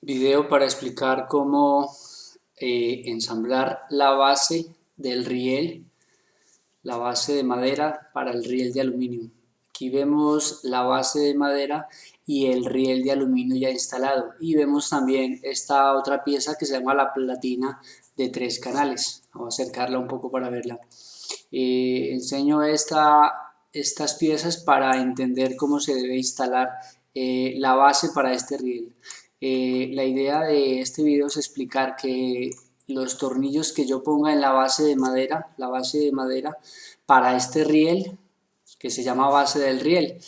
Video para explicar cómo ensamblar la base del riel, la base de madera para el riel de aluminio. Aquí vemos la base de madera y el riel de aluminio ya instalado, y vemos también esta otra pieza que se llama la platina de 3 canales. Vamos a acercarla un poco para verla. Enseño estas piezas para entender cómo se debe instalar la base para este riel. La idea de este video es explicar que los tornillos que yo ponga en la base de madera para este riel, que se llama base del riel,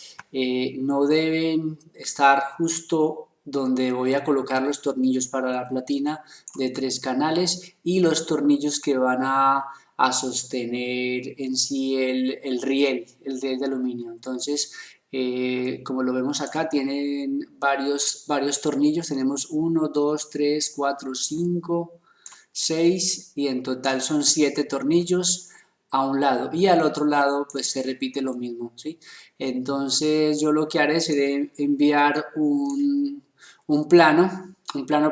no deben estar justo donde voy a colocar los tornillos para la platina de 3 canales y los tornillos que van a sostener en sí el riel de aluminio. Entonces, como lo vemos acá, tienen varios tornillos. Tenemos 1, 2, 3, 4, 5, 6 y en total son 7 tornillos a un lado, y al otro lado pues se repite lo mismo, ¿sí? Entonces yo lo que haré será enviar un plano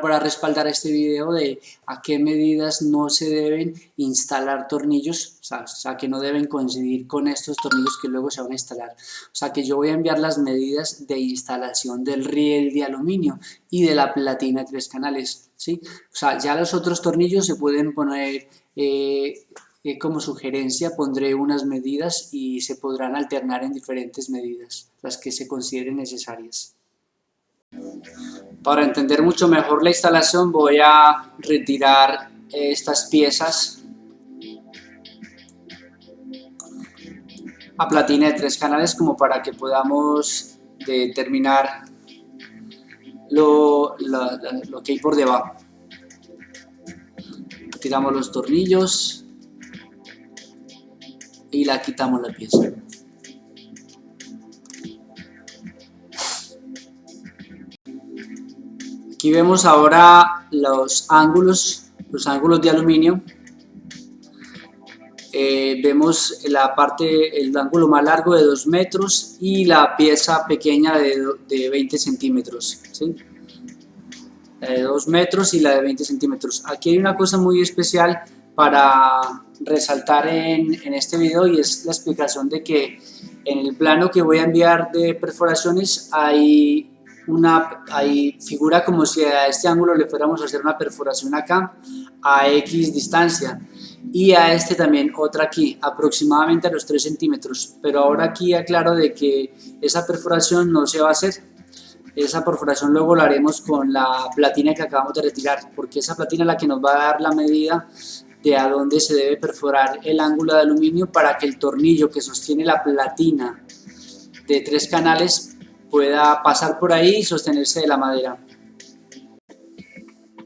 para respaldar este video de a qué medidas no se deben instalar tornillos, o sea que no deben coincidir con estos tornillos que luego se van a instalar. O sea que yo voy a enviar las medidas de instalación del riel de aluminio y de la platina de 3 canales, ¿sí? O sea, ya los otros tornillos se pueden poner como sugerencia, pondré unas medidas y se podrán alternar en diferentes medidas, las que se consideren necesarias. Para entender mucho mejor la instalación voy a retirar estas piezas a platina de 3 canales como para que podamos determinar lo que hay por debajo. Retiramos los tornillos y la quitamos la pieza. Aquí vemos ahora los ángulos de aluminio. Vemos el ángulo más largo de 2 metros y la pieza pequeña de 20 centímetros, ¿sí? La de 2 metros y la de 20 centímetros. Aquí hay una cosa muy especial para resaltar en este video, y es la explicación de que en el plano que voy a enviar de perforaciones figura como si a este ángulo le fuéramos a hacer una perforación acá a X distancia, y a este también otra aquí, aproximadamente a los 3 centímetros, pero ahora aquí aclaro de que esa perforación no se va a hacer. Esa perforación luego la haremos con la platina que acabamos de retirar, porque esa platina es la que nos va a dar la medida de a dónde se debe perforar el ángulo de aluminio para que el tornillo que sostiene la platina de 3 canales pueda pasar por ahí y sostenerse de la madera.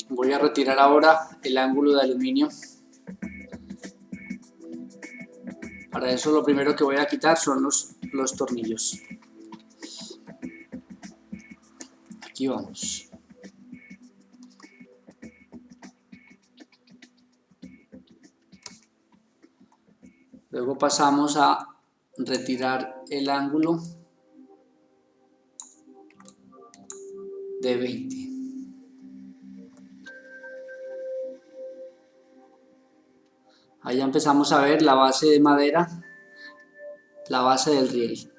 Voy a retirar ahora el ángulo de aluminio. Para eso lo primero que voy a quitar son los tornillos. Aquí vamos. Luego pasamos a retirar el ángulo de 20. Ahí ya empezamos a ver la base de madera, la base del riel.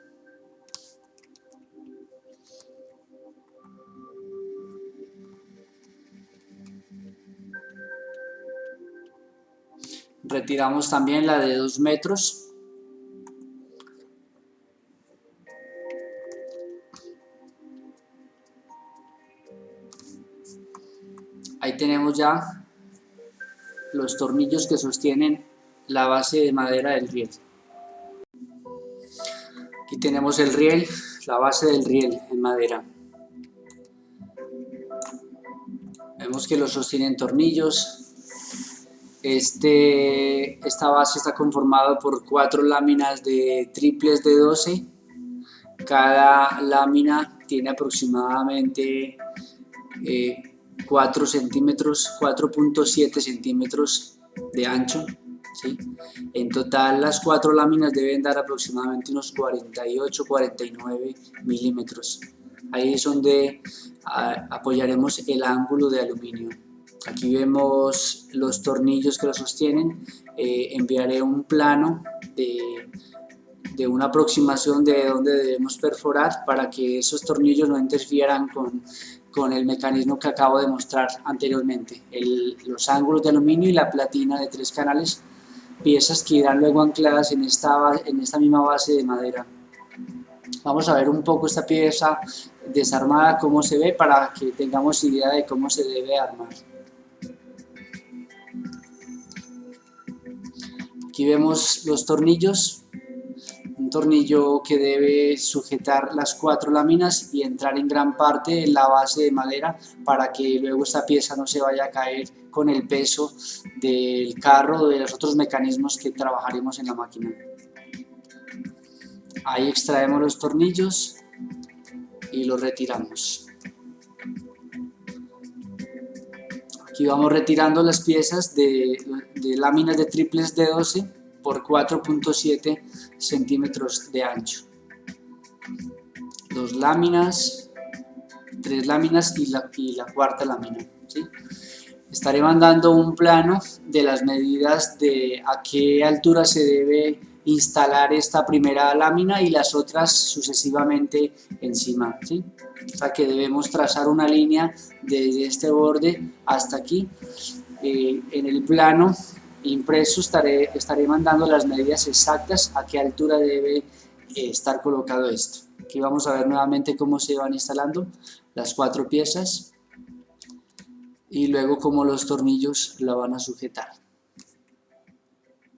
Retiramos también la de 2 metros. Ahí tenemos ya los tornillos que sostienen la base de madera del riel. Aquí tenemos el riel, la base del riel en madera. Vemos que lo sostienen tornillos. Esta base está conformada por 4 láminas de triples de 12. Cada lámina tiene aproximadamente 4 centímetros, 4.7 centímetros de ancho, ¿sí? En total las 4 láminas deben dar aproximadamente unos 48-49 milímetros. Ahí es donde apoyaremos el ángulo de aluminio. Aquí vemos los tornillos que lo sostienen. Enviaré un plano de una aproximación de donde debemos perforar para que esos tornillos no interfieran con el mecanismo que acabo de mostrar anteriormente. Los ángulos de aluminio y la platina de 3 canales, piezas que irán luego ancladas en esta misma base de madera. Vamos a ver un poco esta pieza desarmada, cómo se ve, para que tengamos idea de cómo se debe armar. Aquí vemos los tornillos, un tornillo que debe sujetar las 4 láminas y entrar en gran parte en la base de madera para que luego esta pieza no se vaya a caer con el peso del carro o de los otros mecanismos que trabajaremos en la máquina. Ahí extraemos los tornillos y los retiramos. Aquí vamos retirando las piezas de láminas de triples de 12 por 4.7 centímetros de ancho. 2 láminas, 3 láminas y la cuarta lámina, ¿sí? Estaré mandando un plano de las medidas de a qué altura se debe instalar esta primera lámina y las otras sucesivamente encima, ¿sí? O sea que debemos trazar una línea desde este borde hasta aquí. En el plano impreso estaré mandando las medidas exactas a qué altura debe estar colocado esto. Aquí vamos a ver nuevamente cómo se van instalando las 4 piezas y luego cómo los tornillos la van a sujetar.